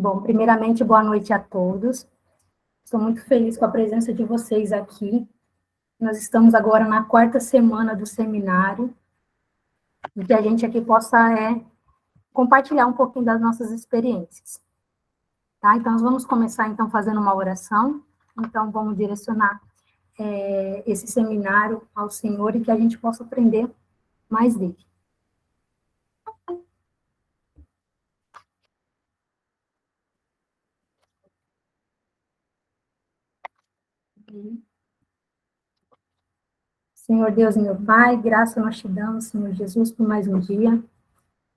Bom, primeiramente, boa noite a todos. Estou muito feliz com a presença de vocês aqui. Nós estamos agora na 4ª semana do seminário, e que a gente aqui possa compartilhar um pouquinho das nossas experiências. Tá? Então, nós vamos começar, então, fazendo uma oração. Então, vamos direcionar esse seminário ao Senhor e que a gente possa aprender mais dele. Senhor Deus, meu Pai, graça nós te damos, Senhor Jesus, por mais um dia.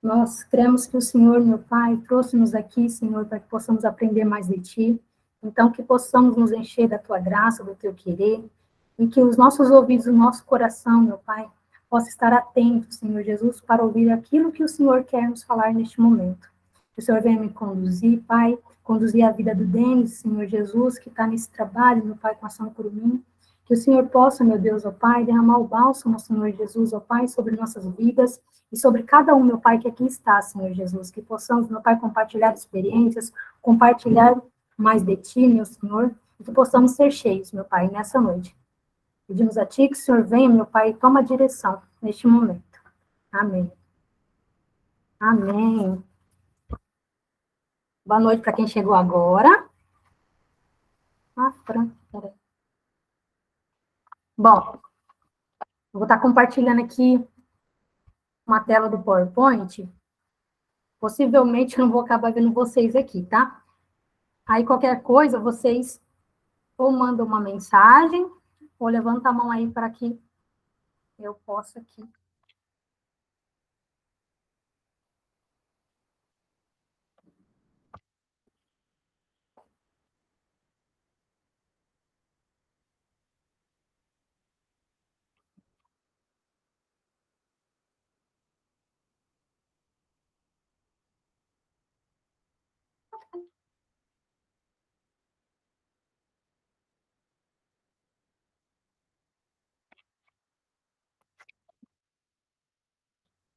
Nós cremos que o Senhor, meu Pai, trouxe-nos aqui, Senhor, para que possamos aprender mais de Ti. Então, que possamos nos encher da Tua graça, do Teu querer, e que os nossos ouvidos, o nosso coração, meu Pai, possa estar atento, Senhor Jesus, para ouvir aquilo que o Senhor quer nos falar neste momento. Que o Senhor venha me conduzir, Pai, conduzir a vida do Denis, Senhor Jesus, que está nesse trabalho, meu Pai, com ação por mim. Que o Senhor possa, meu Deus, ó Pai, derramar o bálsamo, Senhor Jesus, ó Pai, sobre nossas vidas e sobre cada um, meu Pai, que aqui está, Senhor Jesus. Que possamos, meu Pai, compartilhar experiências, compartilhar mais de Ti, meu Senhor, e que possamos ser cheios, meu Pai, nessa noite. Pedimos a Ti que o Senhor venha, meu Pai, e toma a direção neste momento. Amém. Amém. Boa noite para quem chegou agora. Fran, peraí. Bom, eu vou estar compartilhando aqui uma tela do PowerPoint. Possivelmente eu não vou acabar vendo vocês aqui, tá? Aí qualquer coisa, vocês ou mandam uma mensagem, ou levanta a mão aí para que eu possa aqui.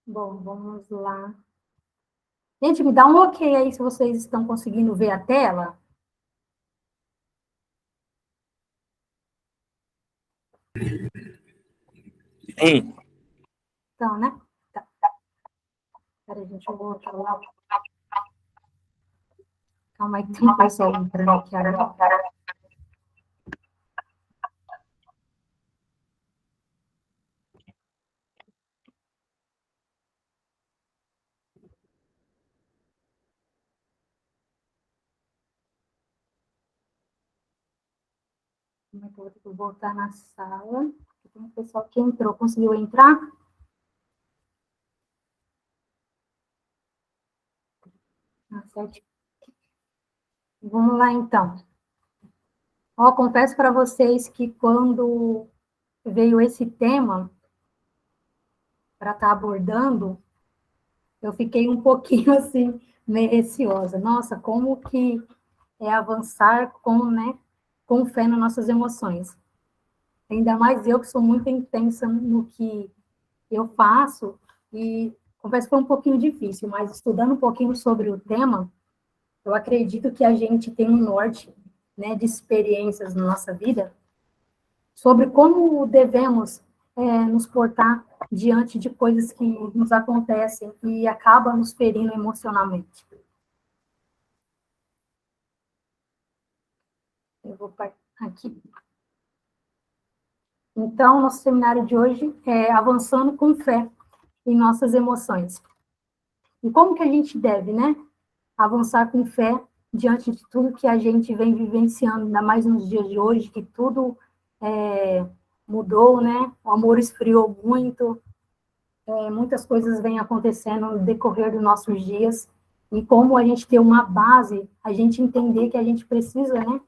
Bom, vamos lá. Gente, me dá um ok aí se vocês estão conseguindo ver a tela. Sim. Então, né? Tá. Peraí, gente, eu vou falar. Calma aí, tem um pessoal entrando aqui agora. Como é que eu vou ter que voltar na sala? Tem um pessoal que entrou, conseguiu entrar? Certo. Vamos lá, então. Ó, confesso para vocês que quando veio esse tema para estar abordando, eu fiquei um pouquinho assim, meio receosa. Nossa, como que é avançar com fé nas nossas emoções? Ainda mais eu que sou muito intensa no que eu faço, e confesso que foi um pouquinho difícil, mas estudando um pouquinho sobre o tema, eu acredito que a gente tem um norte, né, de experiências na nossa vida, sobre como devemos nos portar diante de coisas que nos acontecem e acabam nos ferindo emocionalmente. Eu vou aqui. Então, nosso seminário de hoje é avançando com fé em nossas emoções. E como que a gente deve, né, avançar com fé diante de tudo que a gente vem vivenciando, ainda mais nos dias de hoje, que tudo mudou, né? O amor esfriou muito, muitas coisas vêm acontecendo no decorrer dos nossos dias, e como a gente ter uma base, a gente entender que a gente precisa, né,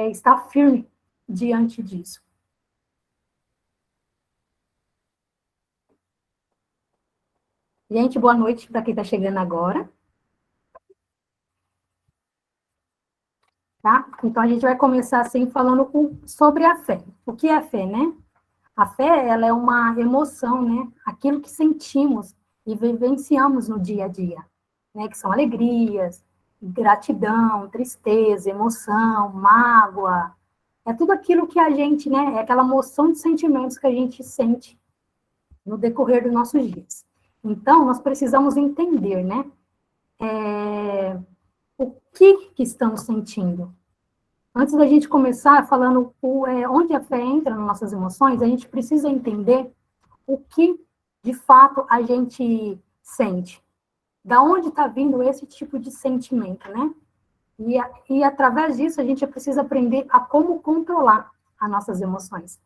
estar firme diante disso. Gente, boa noite para quem está chegando agora. Tá? Então, a gente vai começar assim falando sobre a fé. O que é a fé, né? A fé, ela é uma emoção, né? Aquilo que sentimos e vivenciamos no dia a dia, né? Que são alegrias gratidão, tristeza, emoção, mágoa, é tudo aquilo que a gente, né, é aquela moção de sentimentos que a gente sente no decorrer dos nossos dias. Então, nós precisamos entender, né, o que estamos sentindo. Antes da gente começar falando onde a fé entra nas nossas emoções, a gente precisa entender o que, de fato, a gente sente. Da onde está vindo esse tipo de sentimento, né? E através disso, a gente precisa aprender a como controlar as nossas emoções.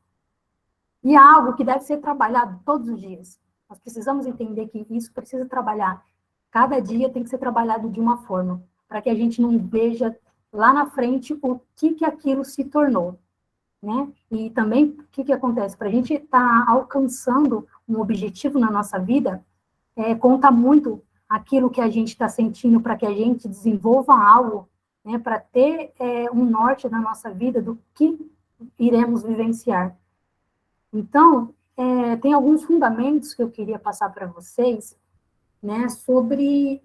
E é algo que deve ser trabalhado todos os dias. Nós precisamos entender que isso precisa trabalhar. Cada dia tem que ser trabalhado de uma forma, para que a gente não veja lá na frente o que aquilo se tornou, né? E também, o que acontece? Para a gente estar alcançando um objetivo na nossa vida, conta muito aquilo que a gente está sentindo para que a gente desenvolva algo, né? Para ter um norte na nossa vida do que iremos vivenciar. Então, tem alguns fundamentos que eu queria passar para vocês, né? Sobre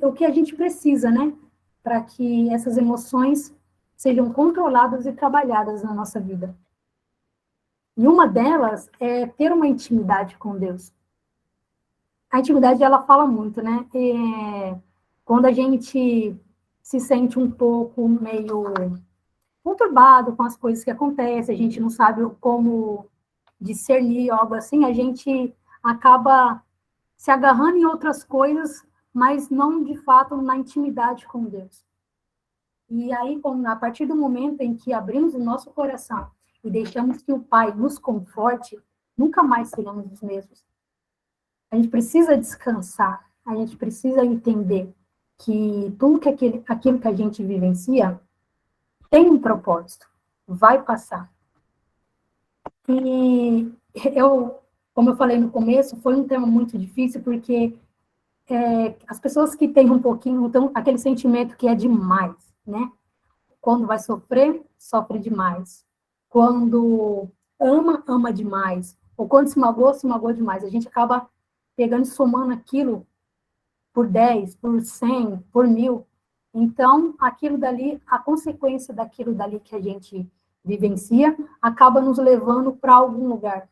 o que a gente precisa, né? Para que essas emoções sejam controladas e trabalhadas na nossa vida. E uma delas é ter uma intimidade com Deus. A intimidade, ela fala muito, né? Quando a gente se sente um pouco meio conturbado com as coisas que acontecem, a gente não sabe como discernir algo assim, a gente acaba se agarrando em outras coisas, mas não, de fato, na intimidade com Deus. E aí, a partir do momento em que abrimos o nosso coração e deixamos que o Pai nos conforte, nunca mais seremos os mesmos. A gente precisa descansar, a gente precisa entender que tudo que aquilo que a gente vivencia tem um propósito, vai passar. E como eu falei no começo, foi um tema muito difícil, porque as pessoas que têm um pouquinho, então, aquele sentimento que é demais, né? Quando vai sofrer, sofre demais. Quando ama, ama demais. Ou quando se magoa demais. A gente acaba pegando e somando aquilo por 10, por 100, por 1000. Então, aquilo dali, a consequência daquilo dali que a gente vivencia, acaba nos levando para algum lugar.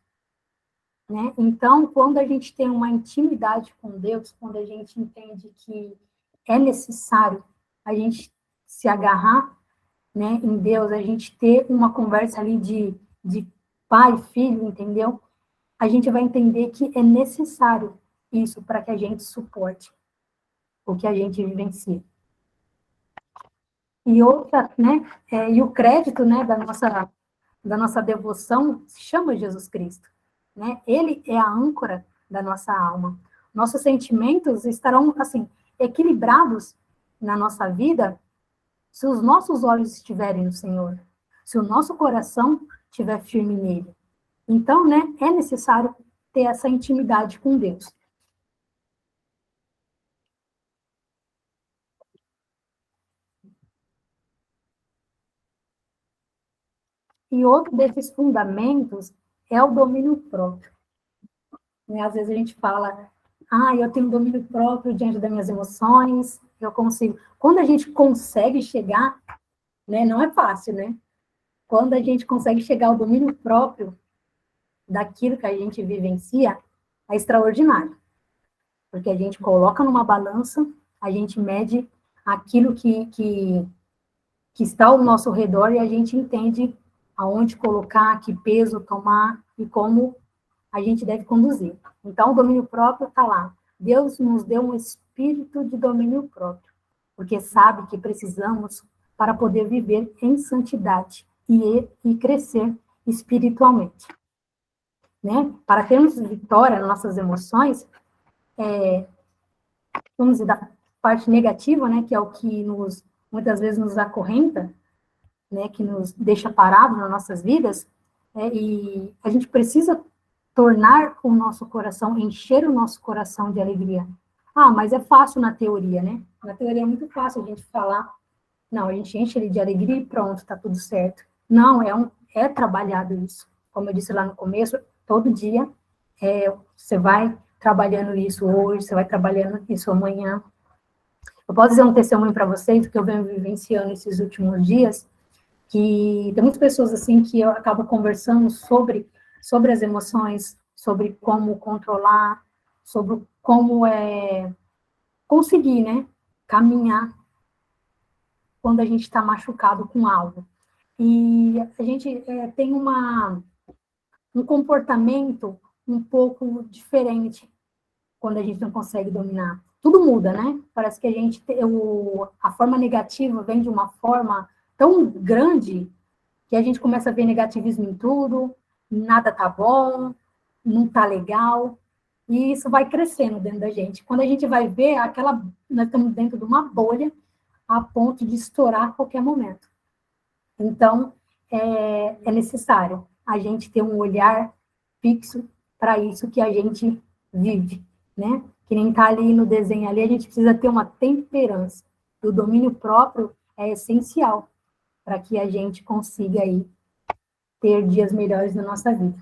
Né? Então, quando a gente tem uma intimidade com Deus, quando a gente entende que é necessário a gente se agarrar, né, em Deus, a gente ter uma conversa ali de pai e filho, entendeu? A gente vai entender que é necessário isso para que a gente suporte o que a gente vivencia. E outra, né, e o crédito, né, da nossa devoção se chama Jesus Cristo, né? Ele é a âncora da nossa alma. Nossos sentimentos estarão, assim, equilibrados na nossa vida se os nossos olhos estiverem no Senhor, se o nosso coração estiver firme nele. Então, né, é necessário ter essa intimidade com Deus. E outro desses fundamentos é o domínio próprio. Né? Às vezes a gente fala, eu tenho domínio próprio diante das minhas emoções, eu consigo. Quando a gente consegue chegar, né, não é fácil, né? Quando a gente consegue chegar ao domínio próprio daquilo que a gente vivencia, é extraordinário. Porque a gente coloca numa balança, a gente mede aquilo que está ao nosso redor e a gente entende aonde colocar, que peso tomar e como a gente deve conduzir. Então, o domínio próprio está lá. Deus nos deu um espírito de domínio próprio, porque sabe que precisamos para poder viver em santidade e crescer espiritualmente. Né? Para termos vitória nas nossas emoções, vamos dizer, da parte negativa, né, que é o que muitas vezes nos acorrenta, né, que nos deixa parados nas nossas vidas, e a gente precisa tornar o nosso coração, encher o nosso coração de alegria. Mas é fácil na teoria, né? Na teoria é muito fácil a gente falar, não, a gente enche ele de alegria e pronto, tá tudo certo. Não, é trabalhado isso. Como eu disse lá no começo, todo dia você vai trabalhando isso hoje, você vai trabalhando isso amanhã. Eu posso dizer um testemunho para vocês que eu venho vivenciando esses últimos dias, que tem muitas pessoas assim que eu acabo conversando sobre as emoções, sobre como controlar, sobre como conseguir, né, caminhar quando a gente está machucado com algo. E a gente tem um comportamento um pouco diferente quando a gente não consegue dominar. Tudo muda, né? Parece que a forma negativa vem de uma forma tão grande que a gente começa a ver negativismo em tudo, nada tá bom, não tá legal, e isso vai crescendo dentro da gente. Quando a gente vai ver, nós estamos dentro de uma bolha a ponto de estourar a qualquer momento. Então, é necessário a gente ter um olhar fixo para isso que a gente vive, né? Que nem está ali no desenho ali, a gente precisa ter uma temperança. O domínio próprio é essencial para que a gente consiga aí ter dias melhores na nossa vida.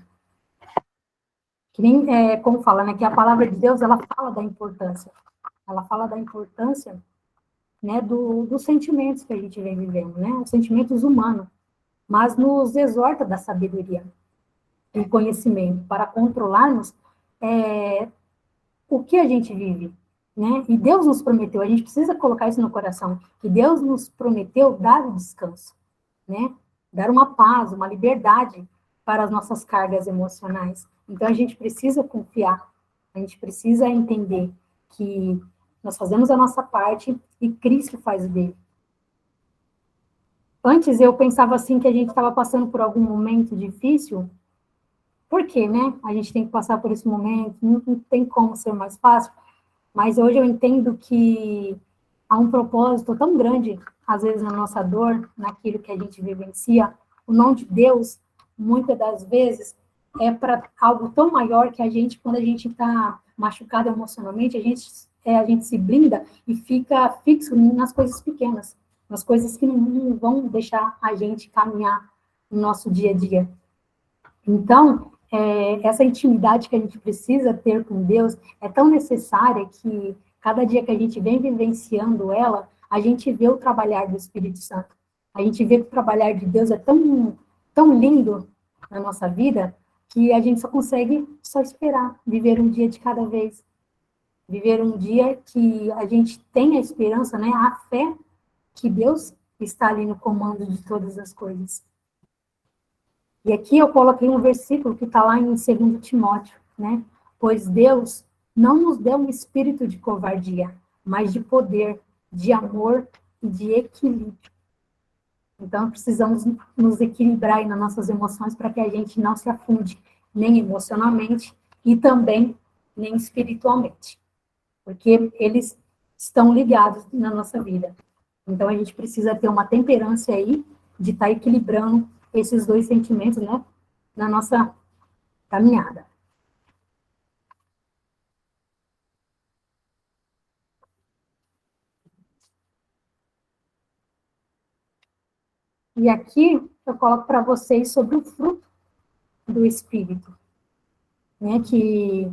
Que nem, como fala, né? Que a palavra de Deus, ela fala da importância. Ela fala da importância, né, dos sentimentos que a gente vem vivendo, né? Os sentimentos humanos. Mas nos exorta da sabedoria e conhecimento para controlarmos o que a gente vive, né? E Deus nos prometeu, a gente precisa colocar isso no coração, que Deus nos prometeu dar o descanso, né? Dar uma paz, uma liberdade para as nossas cargas emocionais. Então a gente precisa confiar, a gente precisa entender que nós fazemos a nossa parte e Cristo faz o dele. Antes eu pensava assim que a gente estava passando por algum momento difícil. Por quê, né? A gente tem que passar por esse momento, não tem como ser mais fácil, mas hoje eu entendo que há um propósito tão grande, às vezes, na nossa dor, naquilo que a gente vivencia. O nome de Deus, muitas das vezes, é para algo tão maior que a gente, quando a gente está machucado emocionalmente, a gente se blinda e fica fixo nas coisas pequenas, nas coisas que não vão deixar a gente caminhar no nosso dia a dia. Então, essa intimidade que a gente precisa ter com Deus é tão necessária que cada dia que a gente vem vivenciando ela, a gente vê o trabalhar do Espírito Santo. A gente vê que o trabalhar de Deus é tão, tão lindo na nossa vida que a gente só consegue só esperar, viver um dia de cada vez. Viver um dia que a gente tem a esperança, né, a fé que Deus está ali no comando de todas as coisas. E aqui eu coloquei um versículo que está lá em 2 Timóteo, né? Pois Deus não nos deu um espírito de covardia, mas de poder, de amor e de equilíbrio. Então, precisamos nos equilibrar aí nas nossas emoções para que a gente não se afunde nem emocionalmente e também nem espiritualmente, porque eles estão ligados na nossa vida. Então, a gente precisa ter uma temperança aí de estar equilibrando esses dois sentimentos, né, na nossa caminhada. E aqui eu coloco para vocês sobre o fruto do Espírito, né, que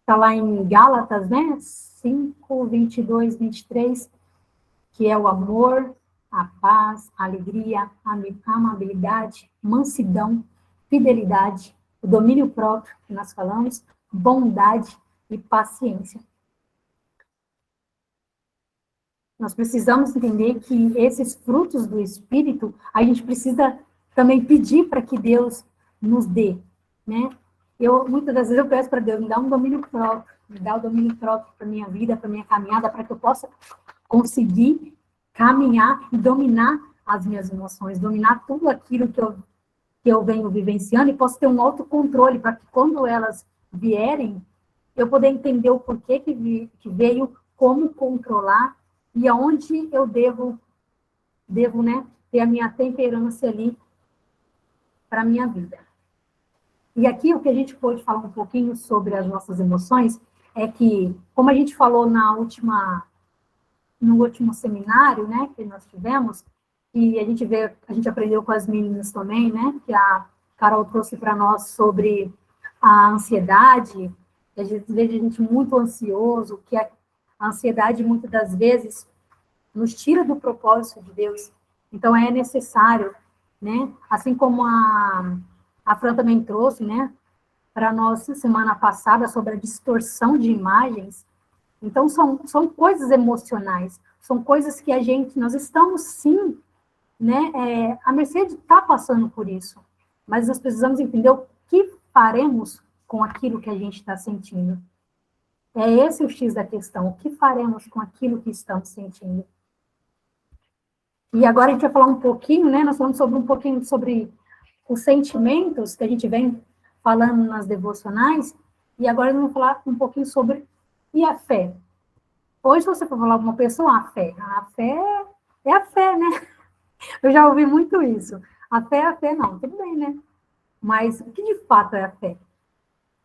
está lá em Gálatas, né, 5, 22, 23, que é o amor, a paz, a alegria, a amabilidade, mansidão, fidelidade, o domínio próprio, que nós falamos, bondade e paciência. Nós precisamos entender que esses frutos do Espírito, a gente precisa também pedir para que Deus nos dê, né? Muitas das vezes eu peço para Deus, me dá um domínio próprio, me dá o domínio próprio para minha vida, para minha caminhada, para que eu possa conseguir caminhar e dominar as minhas emoções, dominar tudo aquilo que eu venho vivenciando e posso ter um autocontrole para que quando elas vierem, eu poder entender o porquê que veio, como controlar e aonde eu devo, né, ter a minha temperança ali para a minha vida. E aqui o que a gente pode falar um pouquinho sobre as nossas emoções é que, como a gente falou no último seminário, né, que nós tivemos, e a gente aprendeu com as meninas também, né, que a Carol trouxe para nós sobre a ansiedade, a gente vê a gente muito ansioso, que a ansiedade muitas das vezes nos tira do propósito de Deus. Então, é necessário, né? Assim como a Fran também trouxe, né? Para nós, semana passada, sobre a distorção de imagens. Então, são coisas emocionais, são coisas que nós estamos, sim, né? A Mercedes está passando por isso, mas nós precisamos entender o que faremos com aquilo que a gente está sentindo. É esse o X da questão, o que faremos com aquilo que estamos sentindo. E agora a gente vai falar um pouquinho, né? Nós falamos um pouquinho sobre os sentimentos que a gente vem falando nas devocionais, e agora nós vamos falar um pouquinho sobre e a fé. Hoje, se você for falar com uma pessoa, a fé é a fé, né? Eu já ouvi muito isso. A fé é a fé, não, tudo bem, né? Mas o que de fato é a fé?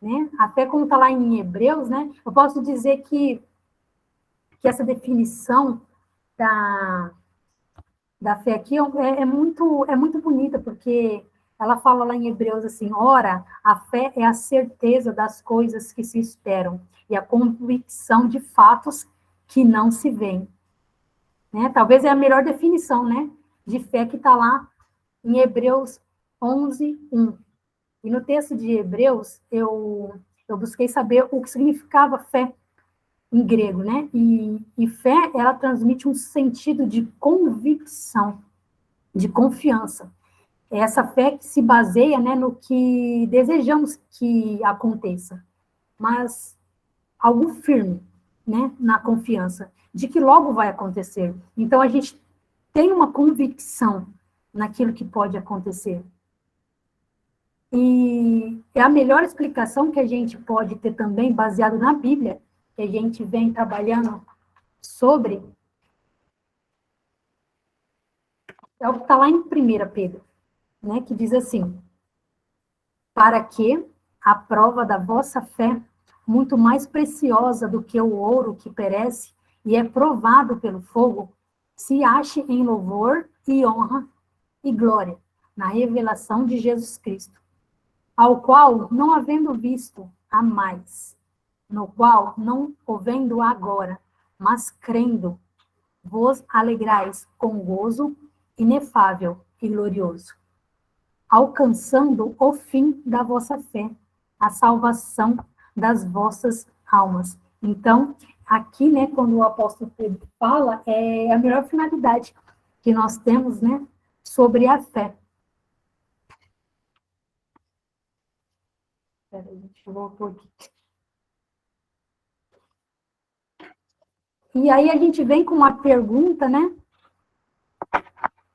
Né? A fé, como está lá em Hebreus, né? Eu posso dizer que essa definição da fé aqui é muito bonita, porque ela fala lá em Hebreus assim: ora, a fé é a certeza das coisas que se esperam e a convicção de fatos que não se veem. Né? Talvez é a melhor definição, né, de fé que está lá em Hebreus 11:1. E no texto de Hebreus, eu busquei saber o que significava fé em grego, né? E fé, ela transmite um sentido de convicção, de confiança. É essa fé que se baseia, né, no que desejamos que aconteça, mas algo firme, né, na confiança de que logo vai acontecer. Então, a gente tem uma convicção naquilo que pode acontecer. E é a melhor explicação que a gente pode ter também, baseado na Bíblia, que a gente vem trabalhando sobre, é o que está lá em 1 Pedro, né, que diz assim: para que a prova da vossa fé, muito mais preciosa do que o ouro que perece e é provado pelo fogo, se ache em louvor e honra e glória na revelação de Jesus Cristo, ao qual, não havendo visto, amais, no qual, não o vendo agora, mas crendo, vos alegrais com gozo inefável e glorioso, alcançando o fim da vossa fé, a salvação das vossas almas. Então, aqui, né, quando o apóstolo Pedro fala, é a melhor finalidade que nós temos, né, sobre a fé. Espera aí, deixa eu voltar aqui. E aí a gente vem com uma pergunta, né,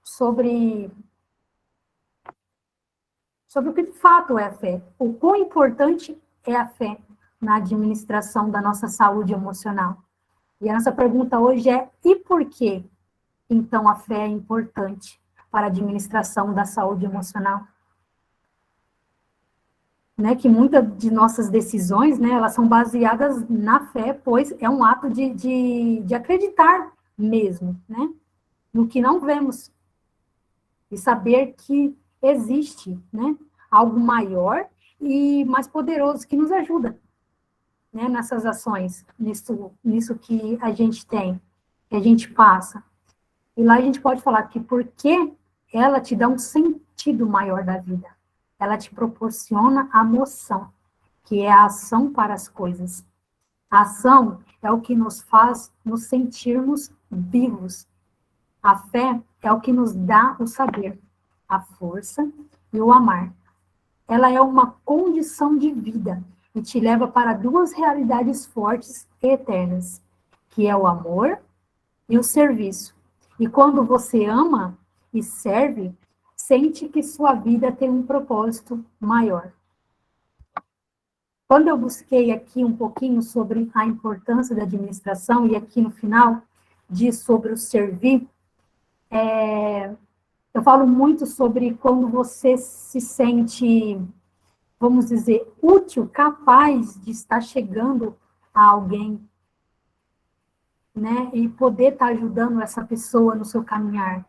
sobre o que de fato é a fé. O quão importante é a fé na administração da nossa saúde emocional? E a nossa pergunta hoje é: e por que, então, a fé é importante para a administração da saúde emocional? Né, que muitas de nossas decisões, né, elas são baseadas na fé, pois é um ato de acreditar mesmo, né, no que não vemos, e saber que existe, né, algo maior e mais poderoso que nos ajuda, né, nessas ações, nisso que a gente tem, que a gente passa. E lá a gente pode falar que porque ela te dá um sentido maior da vida, ela te proporciona a moção, que é a ação para as coisas. A ação é o que nos faz nos sentirmos vivos. A fé é o que nos dá o saber, a força e o amar. Ela é uma condição de vida e te leva para duas realidades fortes e eternas, que é o amor e o serviço. E quando você ama e serve, sente que sua vida tem um propósito maior. Quando eu busquei aqui um pouquinho sobre a importância da administração, e aqui no final diz sobre o servir, eu falo muito sobre quando você se sente, vamos dizer, útil, capaz de estar chegando a alguém, né, e poder estar ajudando essa pessoa no seu caminhar.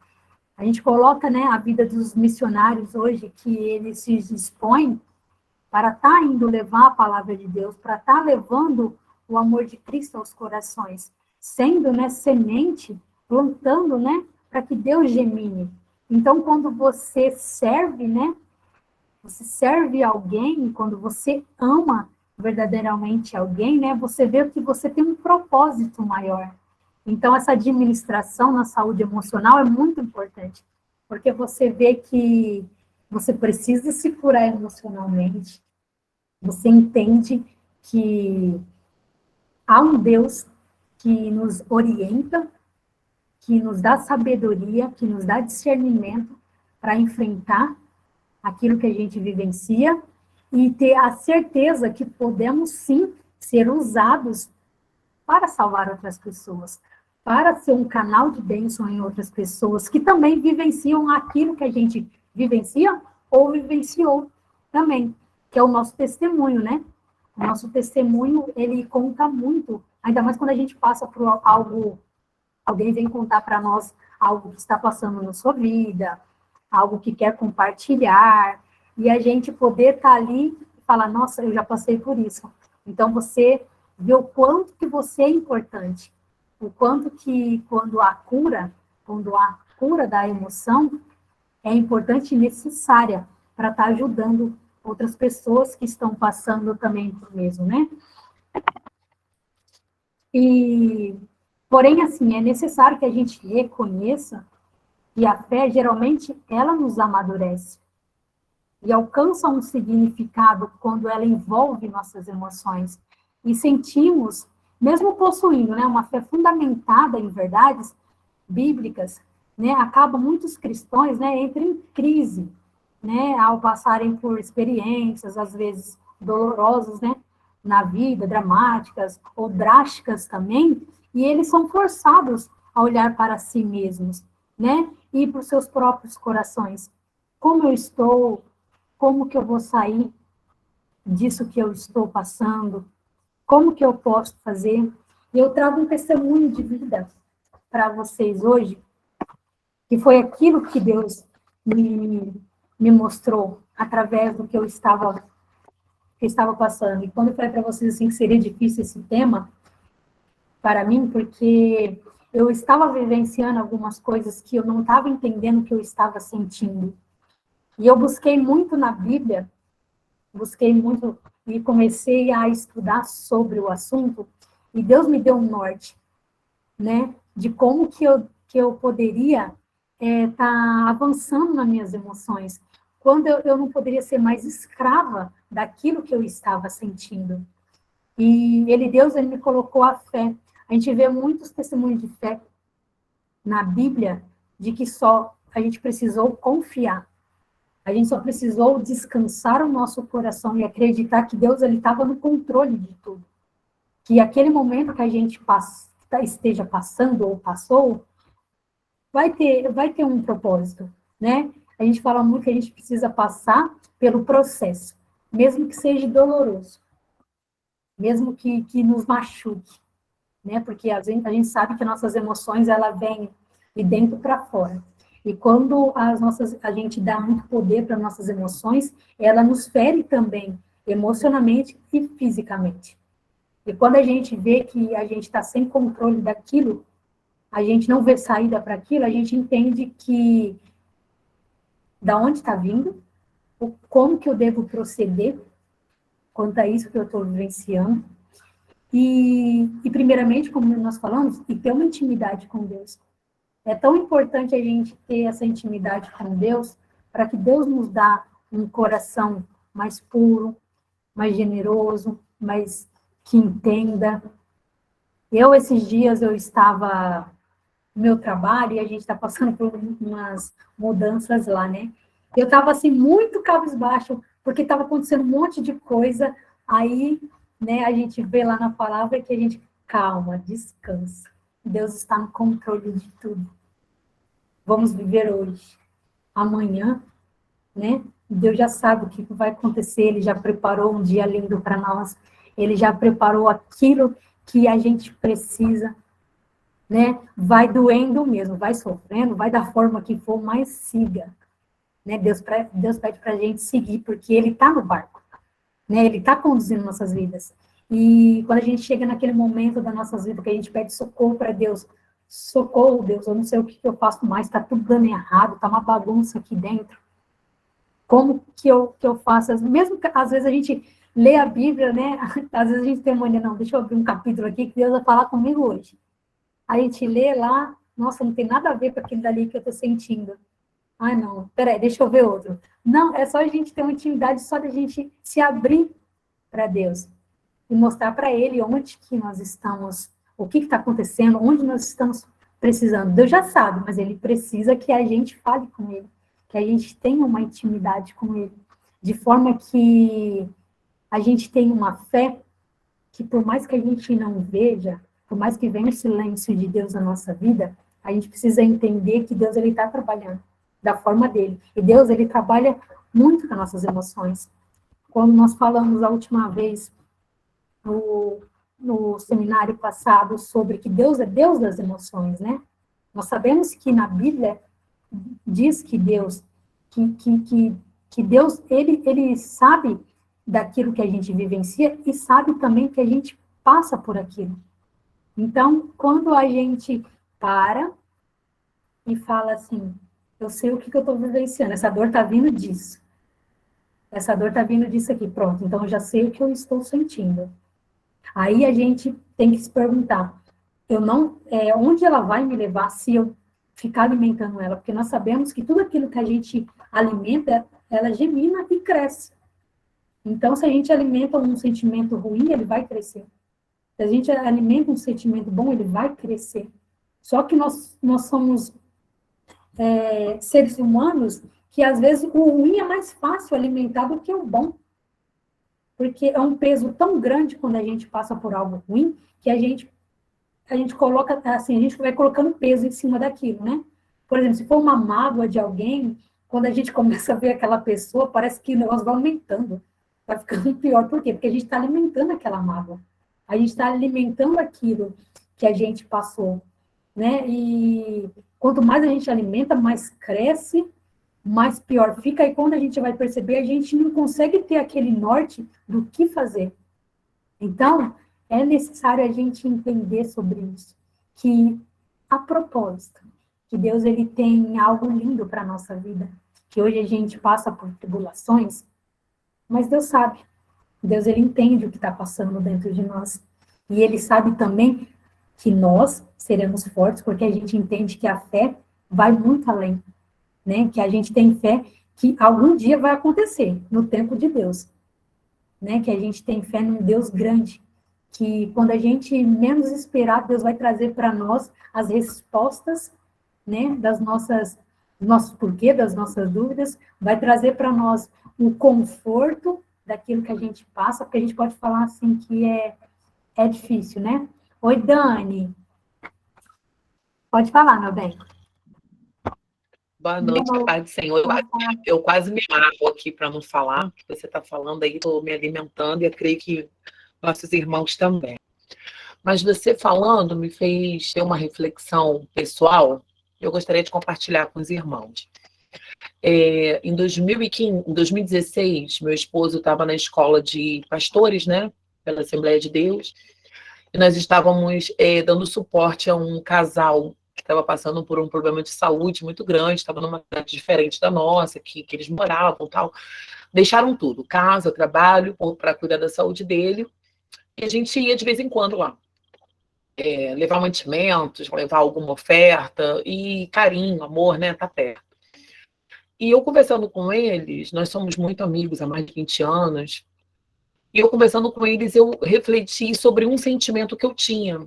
A gente coloca, né, a vida dos missionários hoje, que eles se dispõem para estar indo levar a palavra de Deus, para estar levando o amor de Cristo aos corações, sendo, né, semente plantando, né, para que Deus gemine. Então, quando você serve, né, você serve alguém, quando você ama verdadeiramente alguém, né, você vê que você tem um propósito maior. Então, essa administração na saúde emocional é muito importante, porque você vê que você precisa se curar emocionalmente, você entende que há um Deus que nos orienta, que nos dá sabedoria, que nos dá discernimento para enfrentar aquilo que a gente vivencia e ter a certeza que podemos sim ser usados para salvar outras pessoas, para ser um canal de bênção em outras pessoas que também vivenciam aquilo que a gente vivencia ou vivenciou também, que é o nosso testemunho, né? O nosso testemunho, ele conta muito, ainda mais quando a gente passa por algo, alguém vem contar para nós algo que está passando na sua vida, algo que quer compartilhar, e a gente poder estar ali e falar, nossa, eu já passei por isso. Então, você vê o quanto que você é importante, o quanto que quando a cura da emoção é importante e necessária para estar ajudando outras pessoas que estão passando também por mesmo, né? E, porém, assim, é necessário que a gente reconheça que a fé, geralmente, ela nos amadurece e alcança um significado quando ela envolve nossas emoções. E sentimos, mesmo possuindo, né, uma fé fundamentada em verdades bíblicas, né, acaba muitos cristãos, né, entram em crise, né, ao passarem por experiências, às vezes dolorosas, né, na vida, dramáticas ou drásticas também, e eles são forçados a olhar para si mesmos, né, e para os seus próprios corações. Como eu estou? Como que eu vou sair disso que eu estou passando? Como que eu posso fazer? E eu trago um testemunho de vida para vocês hoje, que foi aquilo que Deus me mostrou através do que eu estava passando. E quando eu falei para vocês assim, que seria difícil esse tema para mim, porque eu estava vivenciando algumas coisas que eu não estava entendendo o que eu estava sentindo. E eu busquei muito na Bíblia, busquei muito e comecei a estudar sobre o assunto, e Deus me deu um norte, né, de como que eu poderia tá avançando nas minhas emoções, quando eu não poderia ser mais escrava daquilo que eu estava sentindo. E Deus me colocou a fé. A gente vê muitos testemunhos de fé na Bíblia, de que só a gente precisou confiar. A gente só precisou descansar o nosso coração e acreditar que Deus estava no controle de tudo. Que aquele momento que a gente esteja passando ou passou, vai ter um propósito, né? A gente fala muito que a gente precisa passar pelo processo, mesmo que seja doloroso, mesmo que nos machuque, né? Porque a gente sabe que nossas emoções, ela vem de dentro para fora. E quando a gente dá muito poder para nossas emoções, ela nos fere também, emocionalmente e fisicamente. E quando a gente vê que a gente está sem controle daquilo, a gente não vê saída para aquilo, a gente entende que da onde está vindo, como que eu devo proceder quanto a isso que eu estou vivenciando. E, primeiramente, como nós falamos, e ter uma intimidade com Deus. É tão importante a gente ter essa intimidade com Deus, para que Deus nos dá um coração mais puro, mais generoso, mais que entenda. Esses dias, eu estava no meu trabalho e a gente está passando por umas mudanças lá, né? Eu estava, assim, muito cabisbaixo, porque estava acontecendo um monte de coisa, aí, né, a gente vê lá na palavra que a gente, calma, descansa. Deus está no controle de tudo. Vamos viver hoje. Amanhã, né? Deus já sabe o que vai acontecer, Ele já preparou um dia lindo para nós, Ele já preparou aquilo que a gente precisa, né? Vai doendo mesmo, vai sofrendo, vai da forma que for, mas siga, né? Deus pede para a gente seguir, porque Ele está no barco, né? Ele está conduzindo nossas vidas. E quando a gente chega naquele momento das nossas vidas que a gente pede socorro para Deus, socorro, Deus, eu não sei o que eu faço mais, está tudo dando errado, está uma bagunça aqui dentro. Como que eu faço? Mesmo que às vezes a gente lê a Bíblia, né? Às vezes a gente tem uma mania, não, deixa eu abrir um capítulo aqui que Deus vai falar comigo hoje. Aí a gente lê lá, nossa, não tem nada a ver com aquilo dali que eu estou sentindo. Ah, não, peraí, deixa eu ver outro. Não, é só a gente ter uma intimidade, só da gente se abrir para Deus e mostrar para Ele onde que nós estamos, o que está acontecendo, onde nós estamos precisando. Deus já sabe, mas Ele precisa que a gente fale com Ele, que a gente tenha uma intimidade com Ele, de forma que a gente tenha uma fé que, por mais que a gente não veja, por mais que venha o silêncio de Deus na nossa vida, a gente precisa entender que Deus ele está trabalhando da forma dele. E Deus ele trabalha muito com as nossas emoções. Quando nós falamos a última vez no seminário passado sobre que Deus é Deus das emoções, né? Nós sabemos que na Bíblia diz que Deus, que Deus, ele sabe daquilo que a gente vivencia e sabe também que a gente passa por aquilo. Então, quando a gente para e fala assim, eu sei o que eu estou vivenciando, essa dor está vindo disso. Essa dor está vindo disso aqui, pronto, então eu já sei o que eu estou sentindo. Aí a gente tem que se perguntar, onde ela vai me levar se eu ficar alimentando ela? Porque nós sabemos que tudo aquilo que a gente alimenta, ela germina e cresce. Então, se a gente alimenta um sentimento ruim, ele vai crescer. Se a gente alimenta um sentimento bom, ele vai crescer. Só que nós somos seres humanos que, às vezes, o ruim é mais fácil alimentar do que o bom. Porque é um peso tão grande quando a gente passa por algo ruim, que a gente coloca, assim, a gente vai colocando peso em cima daquilo, né? Por exemplo, se for uma mágoa de alguém, quando a gente começa a ver aquela pessoa, parece que o negócio vai aumentando. Vai ficando pior. Por quê? Porque a gente está alimentando aquela mágoa. A gente está alimentando aquilo que a gente passou, né? E quanto mais a gente alimenta, mais cresce, mais pior fica. E quando a gente vai perceber, a gente não consegue ter aquele norte do que fazer. Então, é necessário a gente entender sobre isso, que a propósito, que Deus ele tem algo lindo para a nossa vida, que hoje a gente passa por tribulações, mas Deus sabe, Deus ele entende o que está passando dentro de nós, e ele sabe também que nós seremos fortes, porque a gente entende que a fé vai muito além, né? Que a gente tem fé que algum dia vai acontecer, no tempo de Deus, né? Que a gente tem fé num Deus grande, que quando a gente menos esperar, Deus vai trazer para nós as respostas, né, do nosso porquê, das nossas dúvidas, vai trazer para nós o conforto daquilo que a gente passa, porque a gente pode falar assim que é difícil, né? Oi, Dani. Pode falar, meu bem. Boa noite, Pai do Senhor. Eu quase me amarro aqui para não falar, que você está falando aí, estou me alimentando, e eu creio que nossos irmãos também. Mas você falando me fez ter uma reflexão pessoal, eu gostaria de compartilhar com os irmãos. Em 2016, meu esposo estava na escola de pastores, né, pela Assembleia de Deus, e nós estávamos dando suporte a um casal que estava passando por um problema de saúde muito grande, estava numa cidade diferente da nossa, que eles moravam, tal. Deixaram tudo, casa, trabalho, para cuidar da saúde dele, e a gente ia de vez em quando lá. Levar mantimentos, levar alguma oferta, e carinho, amor, né, tá perto. E eu conversando com eles, nós somos muito amigos há mais de 20 anos, e eu conversando com eles, eu refleti sobre um sentimento que eu tinha.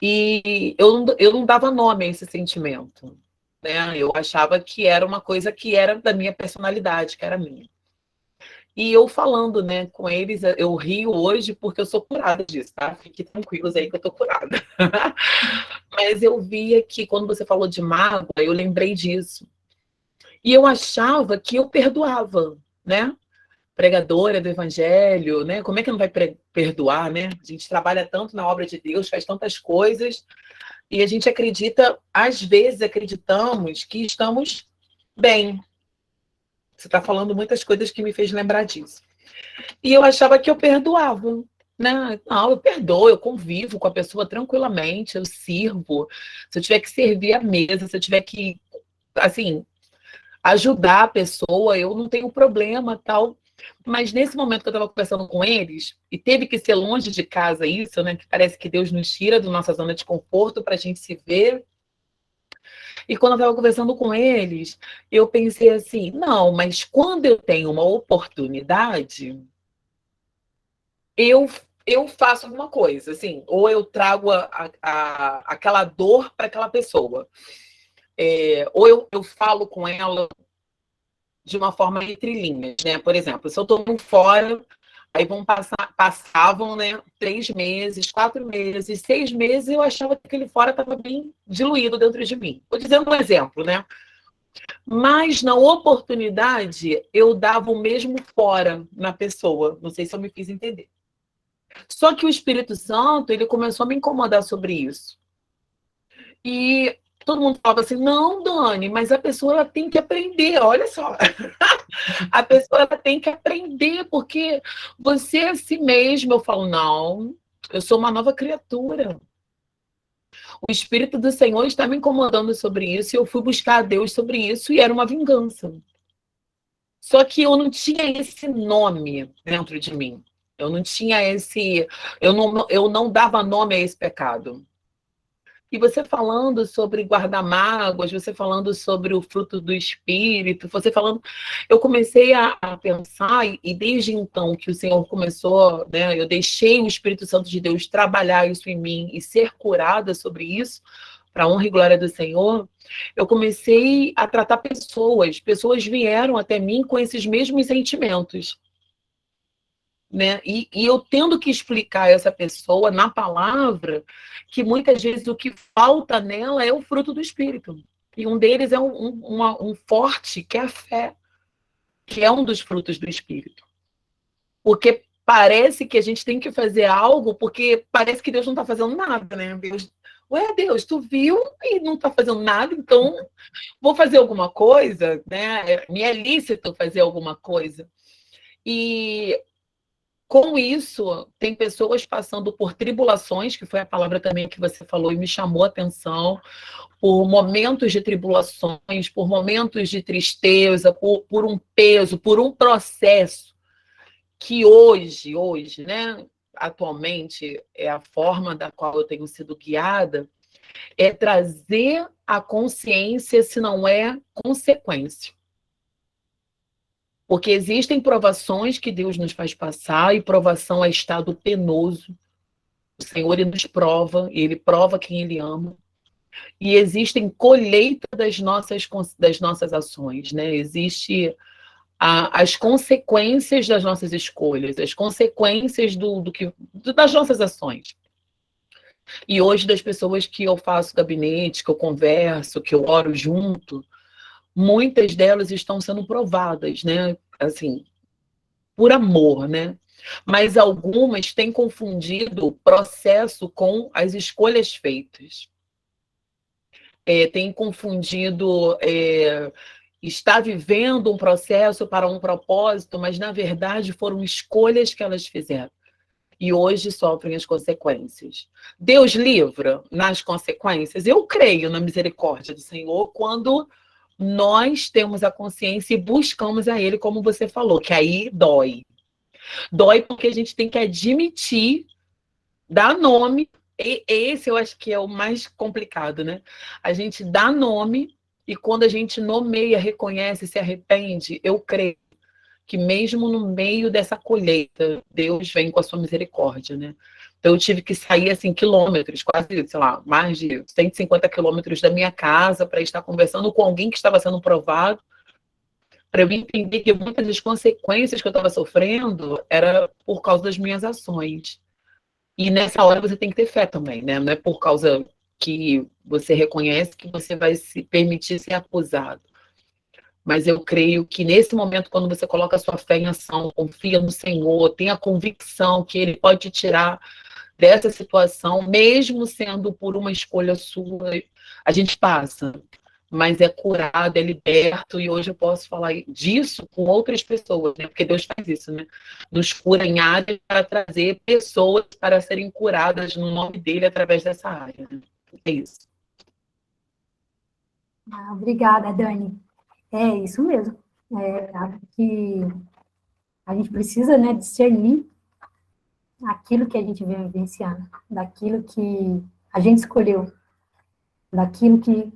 E eu não dava nome a esse sentimento, né? Eu achava que era uma coisa que era da minha personalidade, que era minha. E eu falando, né, com eles, eu rio hoje porque eu sou curada disso, tá? Fiquem tranquilos aí que eu tô curada. Mas eu via que quando você falou de mágoa, eu lembrei disso. E eu achava que eu perdoava, né? Pregadora do evangelho, né? Como é que não vai perdoar, né? A gente trabalha tanto na obra de Deus, faz tantas coisas, e a gente acredita, às vezes acreditamos que estamos bem. Você está falando muitas coisas que me fez lembrar disso. E eu achava que eu perdoava, né? Não, eu perdoo, eu convivo com a pessoa tranquilamente, eu sirvo. Se eu tiver que servir a mesa, se eu tiver que, assim, ajudar a pessoa, eu não tenho problema, tal. Mas nesse momento que eu estava conversando com eles, e teve que ser longe de casa isso, né? Que parece que Deus nos tira da nossa zona de conforto para a gente se ver. E quando eu estava conversando com eles, eu pensei assim, não, mas quando eu tenho uma oportunidade, eu eu faço alguma coisa, assim, ou eu trago aquela dor para aquela pessoa, ou eu falo com ela de uma forma entre linhas, né? Por exemplo, se eu estou fora, aí passavam, né, 3 meses, 4 meses, 6 meses, eu achava que aquele fora estava bem diluído dentro de mim. Estou dizendo um exemplo, né? Mas na oportunidade, eu dava o mesmo fora na pessoa. Não sei se eu me fiz entender. Só que o Espírito Santo, ele começou a me incomodar sobre isso. E todo mundo falava assim, não, Dani, mas a pessoa ela tem que aprender, olha só. A pessoa ela tem que aprender, porque você é si mesmo. Eu falo, não, eu sou uma nova criatura. O Espírito do Senhor está me incomodando sobre isso, e eu fui buscar a Deus sobre isso, e era uma vingança. Só que eu não tinha esse nome dentro de mim. Eu não tinha esse. Eu não dava nome a esse pecado. E você falando sobre guardar mágoas, você falando sobre o fruto do Espírito, você falando. Eu comecei a pensar, e desde então que o Senhor começou, né, eu deixei o Espírito Santo de Deus trabalhar isso em mim e ser curada sobre isso, para a honra e glória do Senhor, eu comecei a tratar pessoas. Pessoas vieram até mim com esses mesmos sentimentos, né? E eu tendo que explicar a essa pessoa na palavra que muitas vezes o que falta nela é o fruto do Espírito. E um deles é um forte, que é a fé, que é um dos frutos do Espírito. Porque parece que a gente tem que fazer algo, porque parece que Deus não está fazendo nada, né? Deus, ué, Deus, tu viu e não está fazendo nada, então vou fazer alguma coisa, né? Me é lícito fazer alguma coisa. E com isso, tem pessoas passando por tribulações, que foi a palavra também que você falou e me chamou a atenção, por momentos de tribulações, por momentos de tristeza, por um peso, por um processo que hoje, né, atualmente, é a forma da qual eu tenho sido guiada, é trazer a consciência, se não é consequência. Porque existem provações que Deus nos faz passar, e provação é estado penoso. O Senhor ele nos prova, e Ele prova quem Ele ama. E existem colheita das nossas ações, né? Existe as consequências das nossas escolhas, as consequências das nossas ações. E hoje, das pessoas que eu faço gabinete, que eu converso, que eu oro junto, muitas delas estão sendo provadas, né? Assim, por amor, né? Mas algumas têm confundido o processo com as escolhas feitas. Têm confundido estar vivendo um processo para um propósito, mas na verdade foram escolhas que elas fizeram. E hoje sofrem as consequências. Deus livra nas consequências? Eu creio na misericórdia do Senhor quando nós temos a consciência e buscamos a Ele, como você falou, que aí dói. Dói porque a gente tem que admitir, dar nome, e esse eu acho que é o mais complicado, né? A gente dá nome, e quando a gente nomeia, reconhece, se arrepende, eu creio que mesmo no meio dessa colheita, Deus vem com a sua misericórdia, né? Então eu tive que sair, assim, quilômetros, quase, sei lá, mais de 150 quilômetros da minha casa para estar conversando com alguém que estava sendo provado, para eu entender que muitas das consequências que eu estava sofrendo era por causa das minhas ações. E nessa hora você tem que ter fé também, né? Não é por causa que você reconhece que você vai se permitir ser acusado. Mas eu creio que nesse momento, quando você coloca a sua fé em ação, confia no Senhor, tem a convicção que Ele pode te tirar dessa situação, mesmo sendo por uma escolha sua, a gente passa. mas é curado, é liberto, e hoje eu posso falar disso com outras pessoas, né? Porque Deus faz isso, né? Nos cura em áreas para trazer pessoas para serem curadas no nome dele através dessa área, né? É isso. Obrigada, Dani. É isso mesmo. Acho que a gente precisa, né, discernir aquilo que a gente vem vivenciando, daquilo que a gente escolheu, daquilo que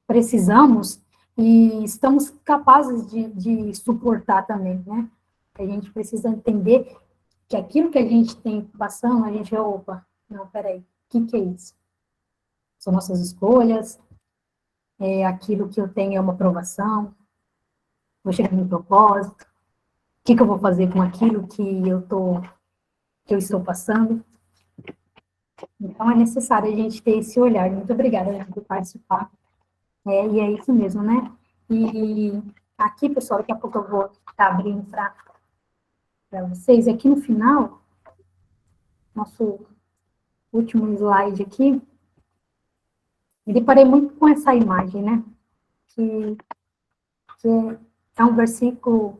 precisamos e estamos capazes de suportar também, né? A gente precisa entender que aquilo que a gente tem passando, a gente, opa, não, peraí, o que é isso? São nossas escolhas, aquilo que eu tenho é uma aprovação, vou chegar no meu propósito, o que eu vou fazer com aquilo que eu estou passando? Então, é necessário a gente ter esse olhar. Muito obrigada, Ana, por participar. E é isso mesmo, né? E aqui, pessoal, daqui a pouco eu vou estar abrindo para vocês. Aqui no final, nosso último slide aqui, me deparei muito com essa imagem, né? Que é um versículo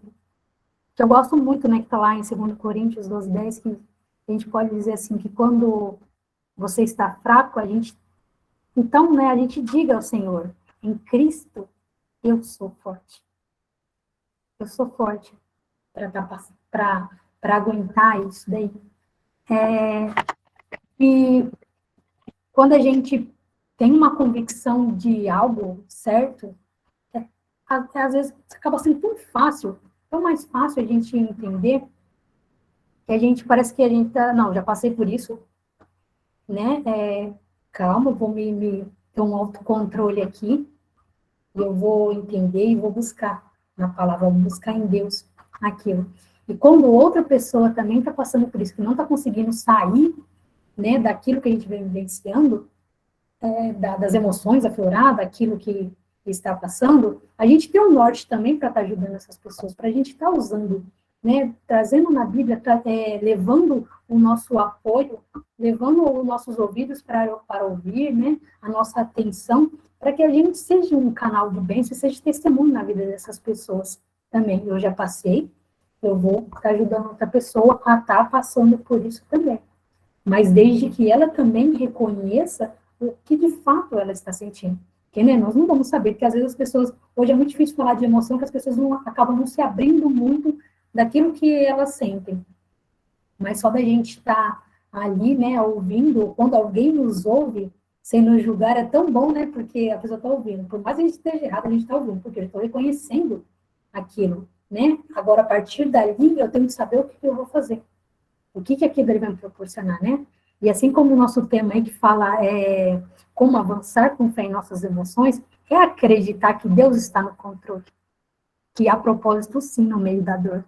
que eu gosto muito, né? Que está lá em 2 Coríntios 12:10, que a gente pode dizer assim, que quando você está fraco, então, né, a gente diga ao Senhor, em Cristo, eu sou forte. Eu sou forte para aguentar isso daí. E quando a gente tem uma convicção de algo certo, às vezes acaba sendo tão mais fácil a gente entender que a gente parece que a gente não, já passei por isso, né? Calma, eu vou me ter um autocontrole aqui, e eu vou entender e vou buscar na palavra, vou buscar em Deus aquilo. E quando outra pessoa também está passando por isso, que não está conseguindo sair, né, daquilo que a gente vem vivenciando, das emoções afloradas, daquilo que está passando, a gente tem um norte também para estar ajudando essas pessoas, para a gente estar usando, né, trazendo na Bíblia, levando o nosso apoio, levando os nossos ouvidos para ouvir, né, a nossa atenção, para que a gente seja um canal de bênção, seja testemunho na vida dessas pessoas também. Eu já passei, eu vou estar ajudando outra pessoa a estar passando por isso também. Mas desde que ela também reconheça o que de fato ela está sentindo. Porque, né, nós não vamos saber, porque às vezes as pessoas, hoje é muito difícil falar de emoção, que as pessoas acabam não se abrindo muito daquilo que elas sentem. Mas só da gente estar ali, né, ouvindo, quando alguém nos ouve, sem nos julgar, é tão bom, né, porque a pessoa está ouvindo. Por mais que a gente esteja errado, a gente está ouvindo, porque eu estou reconhecendo aquilo, né? Agora, a partir dali, eu tenho que saber o que eu vou fazer. O que aquilo ele vai me proporcionar, né? E assim como o nosso tema aí que fala como avançar com fé em nossas emoções, é acreditar que Deus está no controle, que há propósito sim no meio da dor,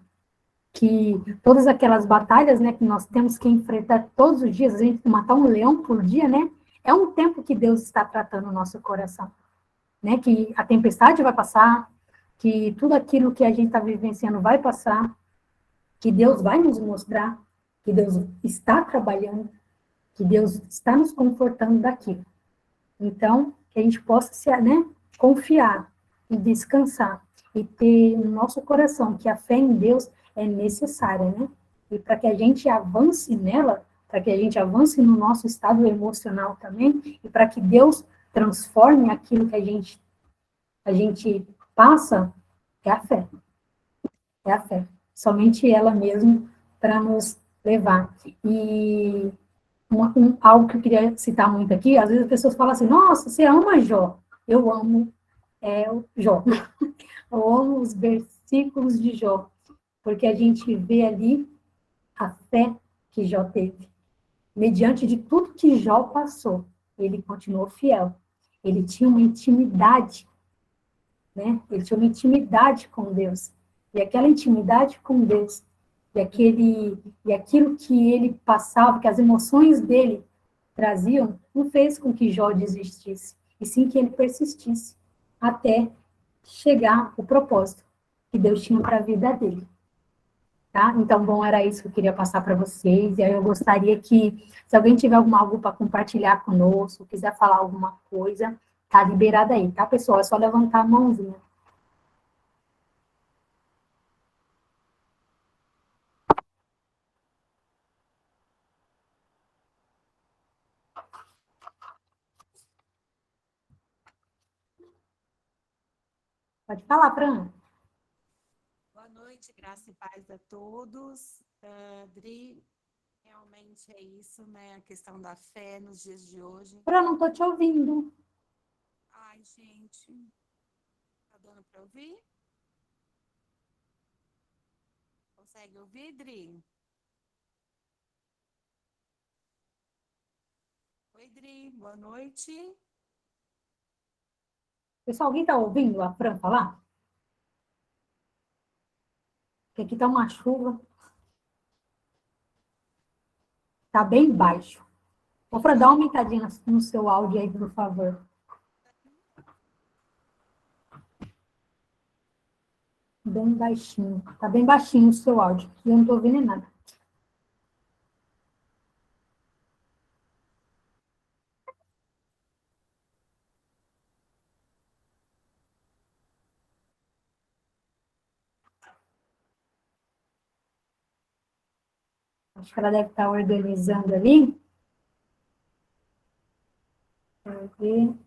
que todas aquelas batalhas, né, que nós temos que enfrentar todos os dias, a gente matar um leão por dia, né, é um tempo que Deus está tratando o nosso coração, né, que a tempestade vai passar, que tudo aquilo que a gente está vivenciando vai passar, que Deus vai nos mostrar, que Deus está trabalhando, que Deus está nos confortando daquilo. Então, que a gente possa, né, confiar e descansar e ter no nosso coração que a fé em Deus é necessária, né? E para que a gente avance nela, para que a gente avance no nosso estado emocional também, e para que Deus transforme aquilo que a gente passa, é a fé. É a fé. Somente ela mesmo para nos levar. E algo que eu queria citar muito aqui, às vezes as pessoas falam assim, nossa, você ama Jó. Eu amo o Jó. Eu amo os versículos de Jó, porque a gente vê ali a fé que Jó teve. Mediante de tudo que Jó passou, ele continuou fiel. Ele tinha uma intimidade, né? Ele tinha uma intimidade com Deus. E aquela intimidade com Deus, e aquilo que ele passava, que as emoções dele traziam, não fez com que Jó desistisse, e sim que ele persistisse, até chegar o propósito que Deus tinha para a vida dele. Tá? Então, bom, era isso que eu queria passar para vocês, e aí eu gostaria que, se alguém tiver algo para compartilhar conosco, quiser falar alguma coisa, Tá liberada aí, tá, pessoal? É só levantar a mãozinha. Pode falar, Fran. Boa noite, graça e paz a todos. Dri, realmente é isso, né? A questão da fé nos dias de hoje. Fran, não tô te ouvindo. Ai, gente, tá dando para ouvir? Consegue ouvir, Dri? Oi, Dri, boa noite. Pessoal, alguém tá ouvindo a Fran falar? Porque aqui tá uma chuva. Tá bem baixo. Ô, Fran, dá uma aumentadinha no seu áudio aí, por favor. Bem baixinho. Tá bem baixinho o seu áudio. Eu não tô ouvindo nada. Acho que ela deve estar organizando ali. Vamos ver.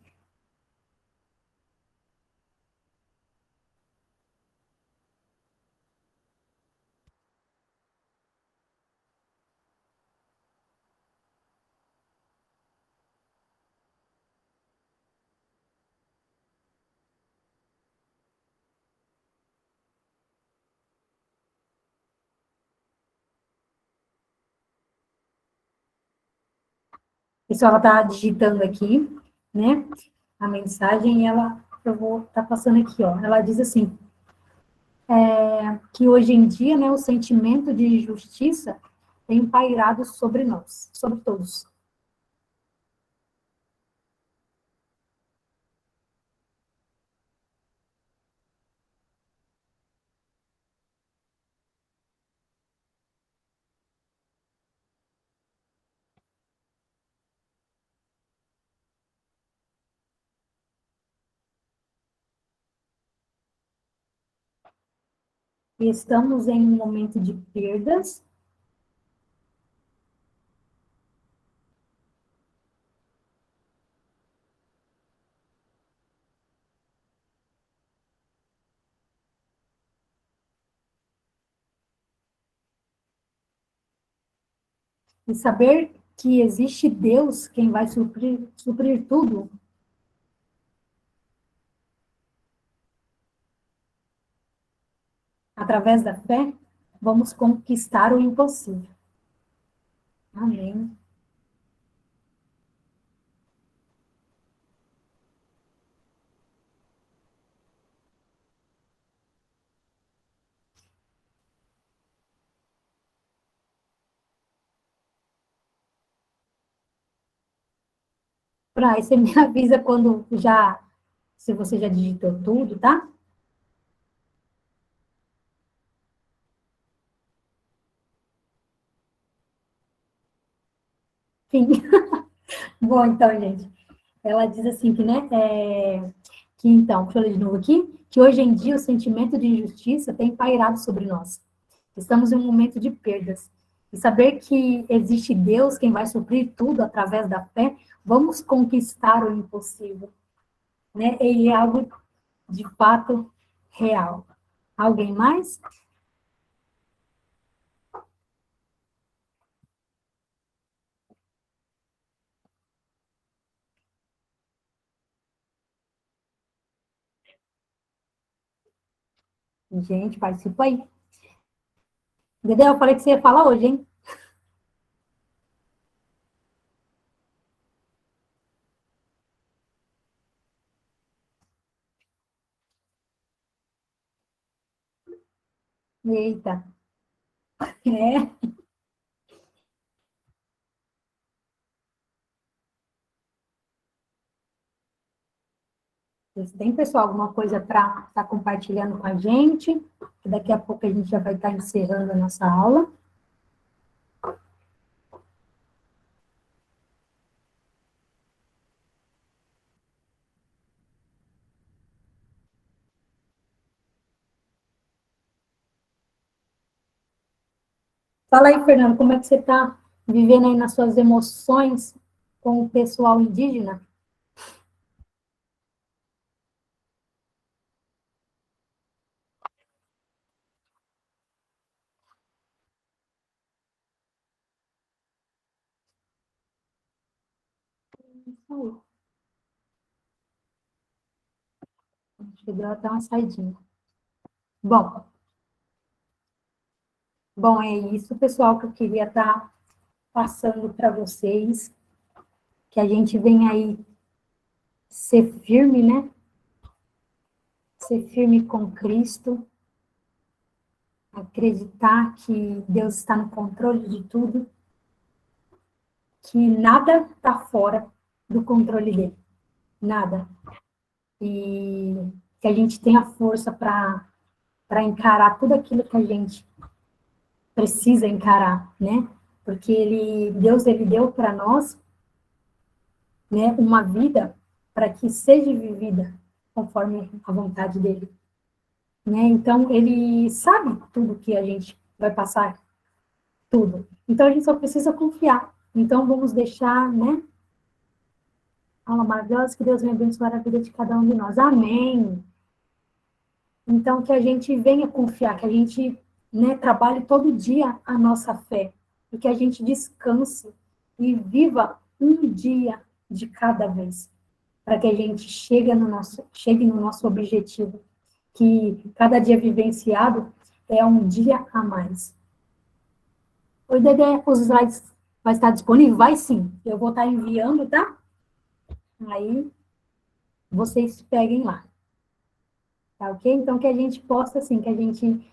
Pessoal, ela está digitando aqui, né, a mensagem, e eu vou estar passando aqui, ó. Ela diz assim, que hoje em dia, né, o sentimento de injustiça tem pairado sobre nós, sobre todos. E estamos em um momento de perdas. E saber que existe Deus, quem vai suprir tudo. Através da fé, vamos conquistar o impossível. Amém. Aí você me avisa quando já, se você já digitou tudo, tá? Sim. Bom, então, gente, ela diz assim que, né, que então, deixa eu ler de novo aqui, que hoje em dia o sentimento de injustiça tem pairado sobre nós. Estamos em um momento de perdas. E saber que existe Deus, quem vai suprir tudo através da fé, vamos conquistar o impossível, né? E é algo de fato real. Alguém mais? Gente, participa aí. Dedé, eu falei que você ia falar hoje, hein? Eita. É. Vocês têm, pessoal, alguma coisa para estar compartilhando com a gente? Daqui a pouco a gente já vai estar encerrando a nossa aula. Fala aí, Fernando, como é que você está vivendo aí nas suas emoções com o pessoal indígena? Isso aí. Chegou até uma saidinha. Bom, é isso, pessoal, que eu queria estar passando para vocês, que a gente vem aí ser firme, né? Ser firme com Cristo, acreditar que Deus está no controle de tudo, que nada está fora do controle dele, nada. E que a gente tenha força para encarar tudo aquilo que a gente precisa encarar, né? Porque Deus ele deu para nós, né, uma vida para que seja vivida conforme a vontade dele, né? Então ele sabe tudo que a gente vai passar, tudo. Então a gente só precisa confiar. Então vamos deixar, né? Alma maravilhosa, que Deus venha abençoar a vida de cada um de nós. Amém. Então que a gente venha confiar, que a gente, né, trabalhe todo dia a nossa fé e que a gente descanse e viva um dia de cada vez, para que a gente chegue no nosso objetivo, que cada dia vivenciado é um dia a mais. Oi, Dedé, os slides vai estar disponível? Vai sim, eu vou estar enviando, tá? Aí vocês peguem lá, tá ok? Então que a gente possa, assim, que a gente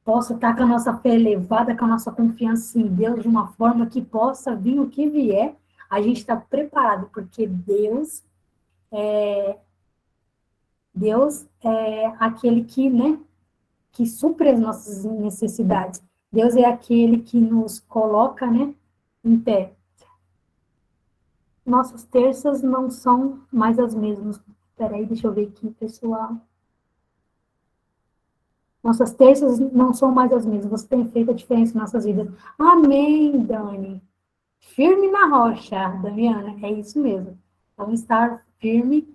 possa estar com a nossa fé elevada, com a nossa confiança em Deus, de uma forma que possa vir o que vier, a gente está preparado, porque Deus é aquele que, né, que supre as nossas necessidades. Deus é aquele que nos coloca, né, em pé. Nossas terças não são mais as mesmas. Espera aí, deixa eu ver aqui, pessoal. Nossas terças não são mais as mesmas. Você tem feito a diferença em nossas vidas. Amém, Dani. Firme na rocha, Damiana. É isso mesmo. Vamos estar firme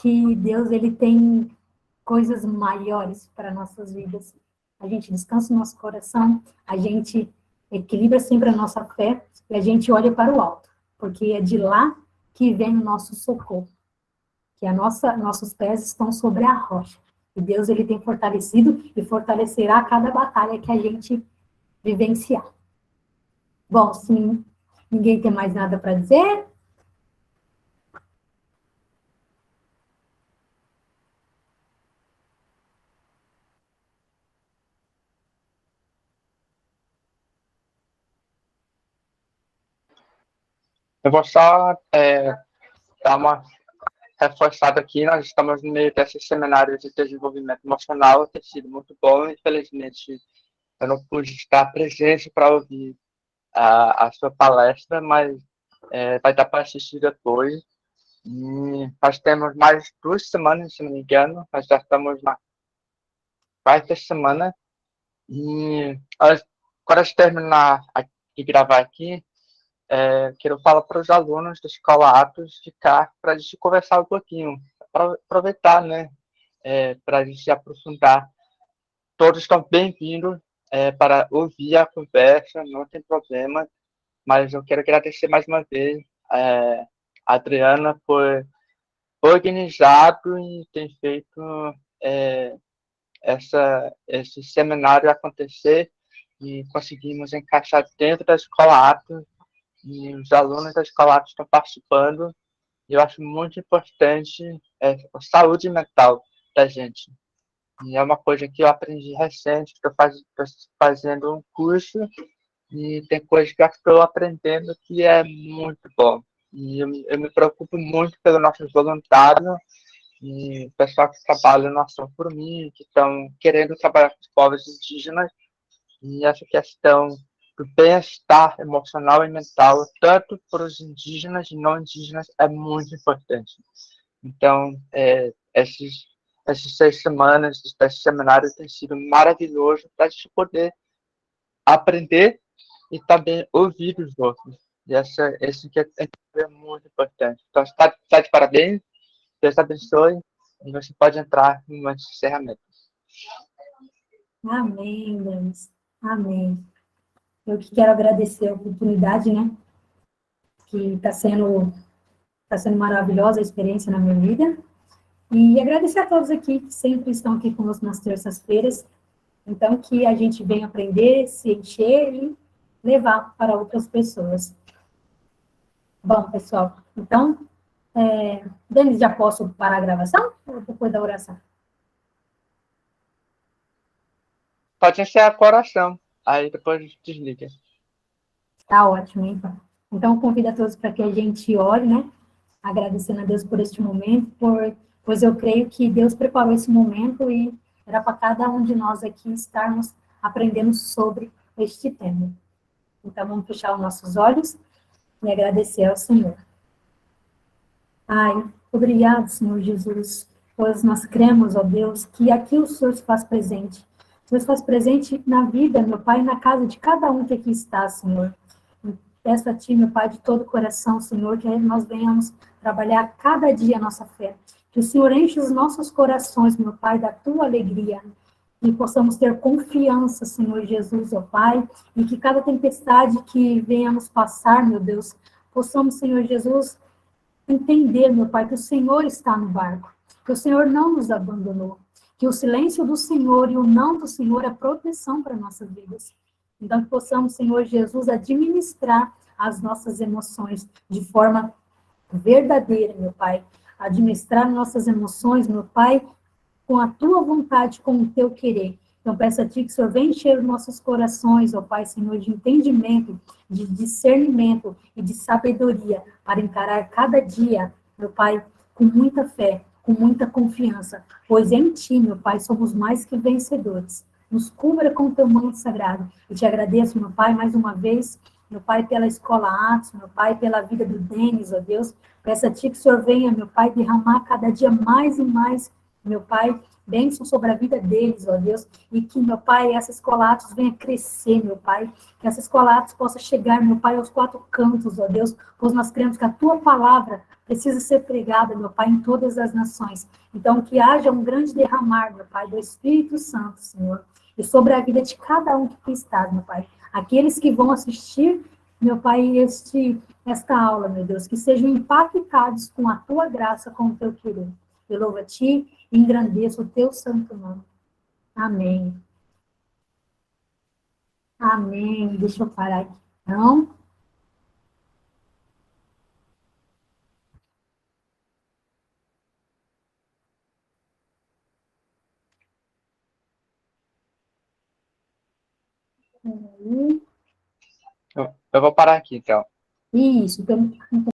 que Deus ele tem coisas maiores para nossas vidas. A gente descansa o nosso coração, a gente equilibra sempre a nossa fé e a gente olha para o alto, porque é de lá que vem o nosso socorro, que nossos pés estão sobre a rocha. E Deus ele tem fortalecido e fortalecerá cada batalha que a gente vivenciar. Bom, se ninguém tem mais nada para dizer, Eu vou só dar uma reforçada aqui. Nós estamos no meio desse seminário de desenvolvimento emocional, tem sido muito bom. Infelizmente, eu não pude estar presente para ouvir a sua palestra, mas vai dar para assistir depois. E nós temos mais 2 semanas, se não me engano, nós já estamos na quarta semana. E quando a gente terminar de gravar aqui, quero falar para os alunos da Escola Atos ficar para a gente conversar um pouquinho, para aproveitar, né? Para a gente se aprofundar. Todos estão bem-vindos para ouvir a conversa, não tem problema, mas eu quero agradecer mais uma vez a Adriana por organizado e tem feito esse seminário acontecer e conseguimos encaixar dentro da Escola Atos e os alunos da Escola Atos estão participando. E eu acho muito importante a saúde mental da gente. E é uma coisa que eu aprendi recente, estou fazendo um curso e tem coisas que eu estou aprendendo que é muito bom. E eu me preocupo muito pelos nossos voluntários e o pessoal que trabalha no Ação por Mim, que estão querendo trabalhar com os povos indígenas. E essa questão do bem-estar emocional e mental, tanto para os indígenas e não indígenas, é muito importante. Então, essas 6 semanas desse seminário tem sido maravilhoso para a gente poder aprender e também ouvir os outros. E isso que é muito importante. Então, está de parabéns, Deus abençoe, e você pode entrar no momento de encerramento. Amém, Deus. Amém. Eu que quero agradecer a oportunidade, né? Que tá sendo maravilhosa a experiência na minha vida. E agradecer a todos aqui que sempre estão aqui conosco nas terças-feiras. Então, que a gente venha aprender, se encher e levar para outras pessoas. Bom, pessoal, então, Denis, já posso parar a gravação? Ou depois da oração? Pode encerrar a oração, aí depois desliga. Tá ótimo, então. Então, convido a todos para que a gente ore, né? Agradecendo a Deus por este momento, pois eu creio que Deus preparou esse momento e era para cada um de nós aqui estarmos aprendendo sobre este tema. Então, vamos fechar os nossos olhos e agradecer ao Senhor. Ai, obrigado, Senhor Jesus, pois nós cremos, ó Deus, que aqui o Senhor se faz presente. O Senhor se faz presente na vida, meu Pai, na casa de cada um que aqui está, Senhor. Peço a Ti, meu Pai, de todo o coração, Senhor, que nós venhamos trabalhar cada dia a nossa fé. Que o Senhor enche os nossos corações, meu Pai, da Tua alegria. E possamos ter confiança, Senhor Jesus, ó Pai, e que cada tempestade que venhamos passar, meu Deus, possamos, Senhor Jesus, entender, meu Pai, que o Senhor está no barco, que o Senhor não nos abandonou, que o silêncio do Senhor e o não do Senhor é proteção para nossas vidas. Então, que possamos, Senhor Jesus, administrar as nossas emoções de forma verdadeira, meu Pai. Administrar nossas emoções, meu Pai, com a Tua vontade, com o Teu querer. Então, peço a Ti que o Senhor venha encher os nossos corações, ó Pai, Senhor, de entendimento, de discernimento e de sabedoria para encarar cada dia, meu Pai, com muita fé, com muita confiança, pois em Ti, meu Pai, somos mais que vencedores. Nos cubra com o Teu manto sagrado. Eu te agradeço, meu Pai, mais uma vez, meu Pai, pela Escola Atos, meu Pai, pela vida do Denis, ó Deus. Peço a Ti que o Senhor venha, meu Pai, derramar cada dia mais e mais, meu Pai, bênção sobre a vida deles, ó Deus, e que, meu Pai, essa Escola Atos venha crescer, meu Pai, que essa Escola Atos possa chegar, meu Pai, aos quatro cantos, ó Deus, pois nós cremos que a Tua palavra precisa ser pregada, meu Pai, em todas as nações. Então, que haja um grande derramar, meu Pai, do Espírito Santo, Senhor, e sobre a vida de cada um que aqui está, meu Pai. Aqueles que vão assistir, meu Pai, esta aula, meu Deus, que sejam impactados com a Tua graça, com o Teu querer. Eu louvo a Ti e engrandeço o Teu santo nome. Amém. Amém. Deixa eu parar aqui, então. Eu vou parar aqui, então. Isso, então,